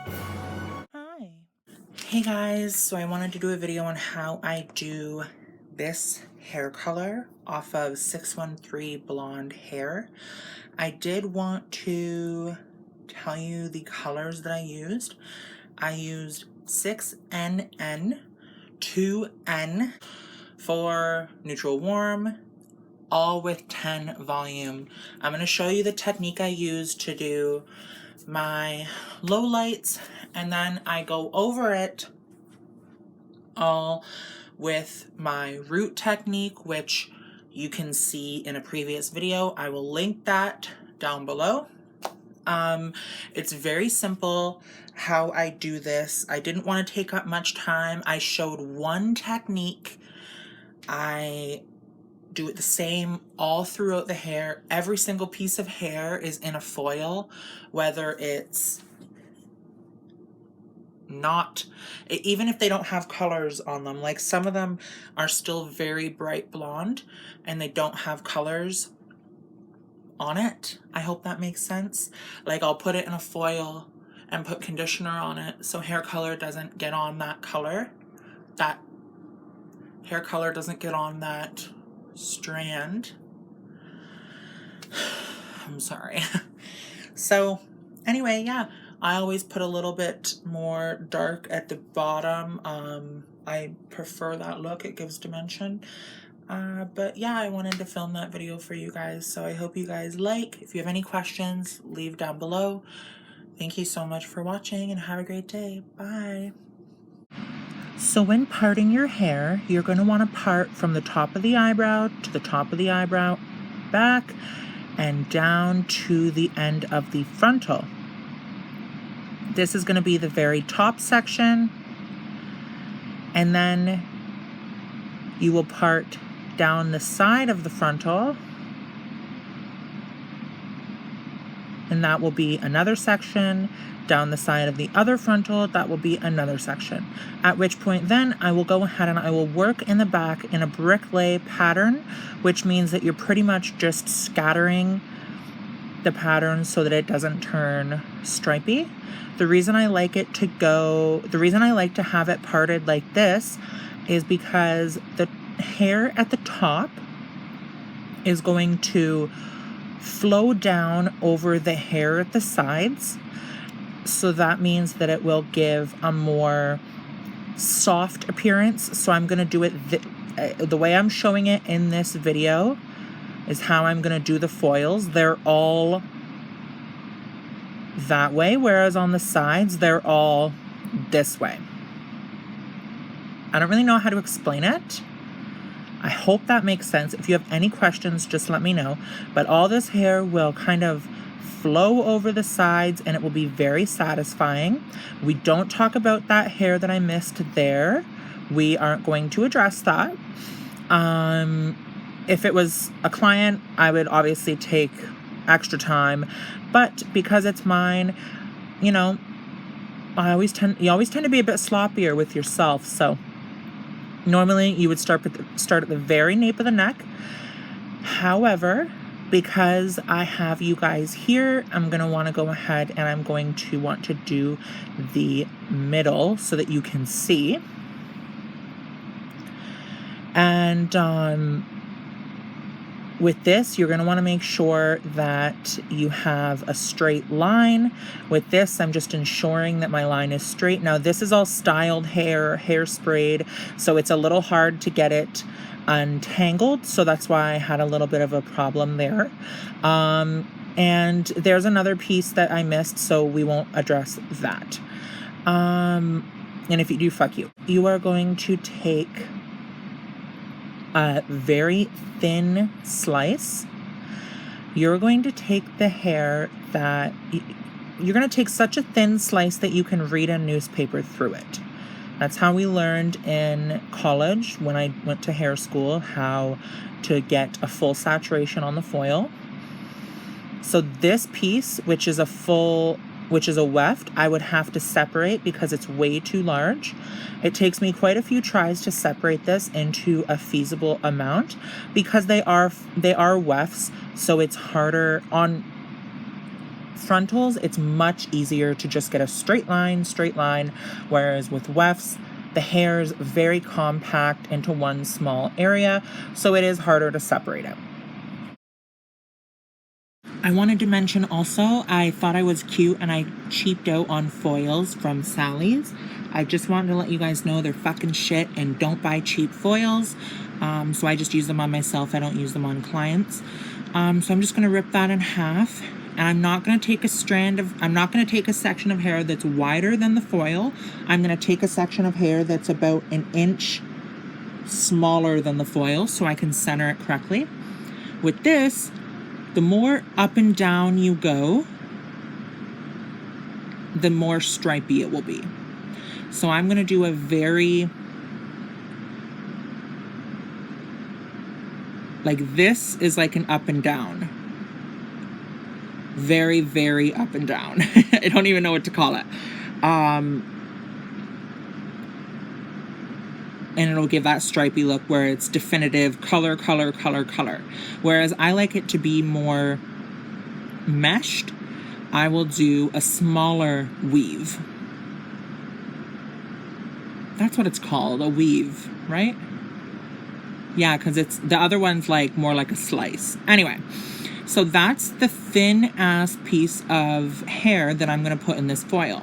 Hi. Hey guys, so I wanted to do a video on how I do this hair color off of 613 Blonde Hair. I did want to tell you the colors that I used. I used 6NN, 2N for neutral warm, all with 10 volume. I'm going to show you the technique I used to do my low lights, and then I go over it all with my root technique, which you can see in a previous video. I will link that down below. It's very simple how I do this. I didn't want to take up much time. I showed one technique. I do it the same all throughout the hair. Every single piece of hair is in a foil, whether it's not, even if they don't have colors on them. Like some of them are still very bright blonde and they don't have colors on it. I hope that makes sense. Like I'll put it in a foil and put conditioner on it so hair color doesn't get on that color. That hair color doesn't get on that strand. I'm sorry. So anyway, yeah, I always put a little bit more dark at the bottom. I prefer that look. It gives dimension. But yeah, I wanted to film that video for you guys, so I hope you guys like. If you have any questions, leave down below. Thank you so much for watching and have a great day. Bye. So when parting your hair, you're going to want to part from the top of the eyebrow to the top of the eyebrow, back, and down to the end of the frontal. This is going to be the very top section, and then you will part down the side of the frontal, and that will be another section. Down the side of the other frontal, that will be another section. At which point then I will go ahead and I will work in the back in a brick lay pattern, which means that you're pretty much just scattering the pattern so that it doesn't turn stripy. The reason I like to have it parted like this is because the hair at the top is going to flow down over the hair at the sides. So that means that it will give a more soft appearance. So I'm going to do it the way I'm showing it in this video is how I'm going to do the foils. They're all that way, whereas on the sides, they're all this way. I don't really know how to explain it. I hope that makes sense. If you have any questions, just let me know. But all this hair will kind of flow over the sides and it will be very satisfying. We don't talk about that hair that I missed there. We aren't going to address that. If it was a client, I would obviously take extra time, but because it's mine, you know, you always tend to be a bit sloppier with yourself. So normally you would start at the very nape of the neck. However, because I have you guys here, I'm going to want to go ahead and I'm going to want to do the middle so that you can see. And with this, you're going to want to make sure that you have a straight line. With this, I'm just ensuring that my line is straight. Now, this is all styled hair sprayed, so it's a little hard to get it untangled, so that's why I had a little bit of a problem there. And there's another piece that I missed, so we won't address that. And if you do, fuck you. You are going to take a very thin slice. You're going to take the hair that you're going to take such a thin slice that you can read a newspaper through it. That's how we learned in college when I went to hair school how to get a full saturation on the foil. So this piece, which is a weft, I would have to separate because it's way too large. It takes me quite a few tries to separate this into a feasible amount because they are wefts, so it's harder on frontals, it's much easier to just get a straight line, whereas with wefts, the hair is very compact into one small area, so it is harder to separate it. I wanted to mention also, I thought I was cute and I cheaped out on foils from Sally's. I just wanted to let you guys know they're fucking shit and don't buy cheap foils. So I just use them on myself. I don't use them on clients. So I'm just going to rip that in half. And I'm not going to take a section of hair that's wider than the foil. I'm going to take a section of hair that's about an inch smaller than the foil so I can center it correctly. With this, the more up and down you go, the more stripy it will be. So I'm going to do a very, like this is like an up and down. Very, very up and down. I don't even know what to call it. And it'll give that stripy look where it's definitive color. Whereas I like it to be more meshed, I will do a smaller weave. That's what it's called, a weave, right? Yeah, because it's the other one's like more like a slice. Anyway, so that's the thin ass piece of hair that I'm going to put in this foil.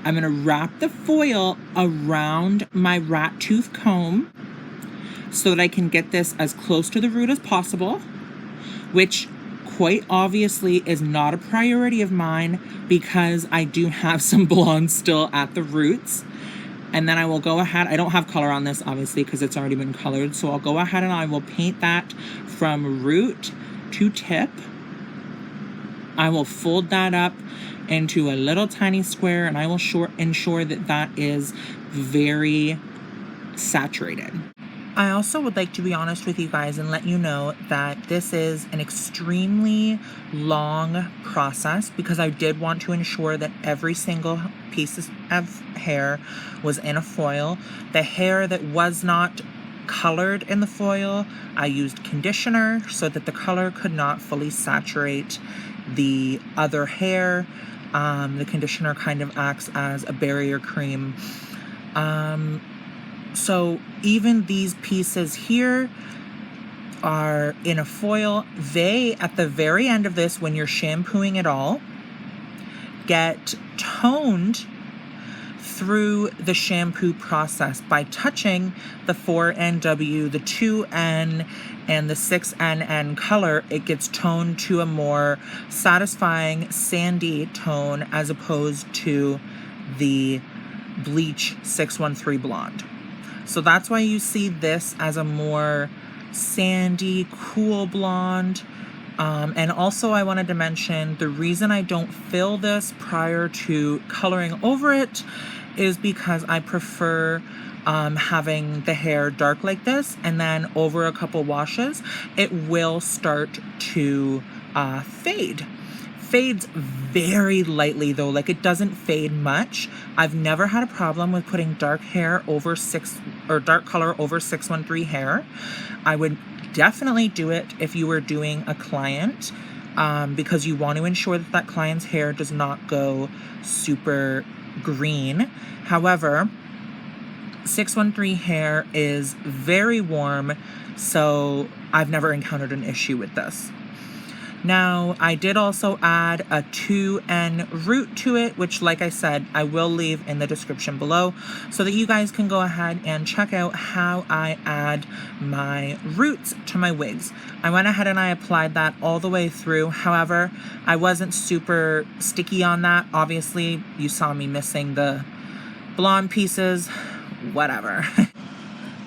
I'm going to wrap the foil around my rat tooth comb so that I can get this as close to the root as possible, which quite obviously is not a priority of mine because I do have some blonde still at the roots. And then I will go ahead, I don't have color on this obviously because it's already been colored, so I'll go ahead and I will paint that from root to tip. I will fold that up into a little tiny square and I will ensure that that is very saturated. I also would like to be honest with you guys and let you know that this is an extremely long process because I did want to ensure that every single piece of hair was in a foil. The hair that was not colored in the foil, I used conditioner so that the color could not fully saturate the other hair. The conditioner kind of acts as a barrier cream. So even these pieces here are in a foil. They, at the very end of this, when you're shampooing it all, get toned through the shampoo process by touching the 4NW, the 2N, and the 6NN color. It gets toned to a more satisfying sandy tone as opposed to the bleach 613 blonde. So that's why you see this as a more sandy, cool blonde. And also I wanted to mention the reason I don't fill this prior to coloring over it is because I prefer having the hair dark like this, and then over a couple washes, it will start to fade. Fades very lightly though, like it doesn't fade much. I've never had a problem with putting dark hair over dark color over 613 hair. I would definitely do it if you were doing a client because you want to ensure that that client's hair does not go super green. However, 613 hair is very warm, so I've never encountered an issue with this. Now, I did also add a 2N root to it, which, like I said, I will leave in the description below so that you guys can go ahead and check out how I add my roots to my wigs. I went ahead and I applied that all the way through. However, I wasn't super sticky on that. Obviously, you saw me missing the blonde pieces, whatever.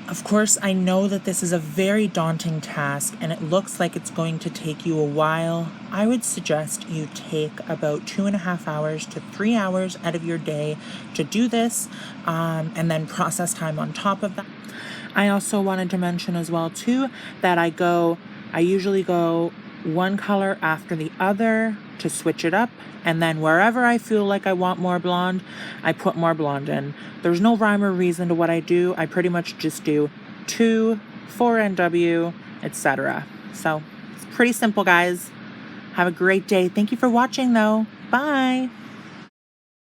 Of course, I know that this is a very daunting task and it looks like it's going to take you a while. I would suggest you take about 2.5 hours to 3 hours out of your day to do this, and then process time on top of that. I also wanted to mention as well too that I usually go one color after the other to switch it up, and then wherever I feel like I want more blonde, I put more blonde in. There's no rhyme or reason to what I do. I pretty much just do 2, 4NW, etc. So it's pretty simple, guys. Have a great day. Thank you for watching though. Bye!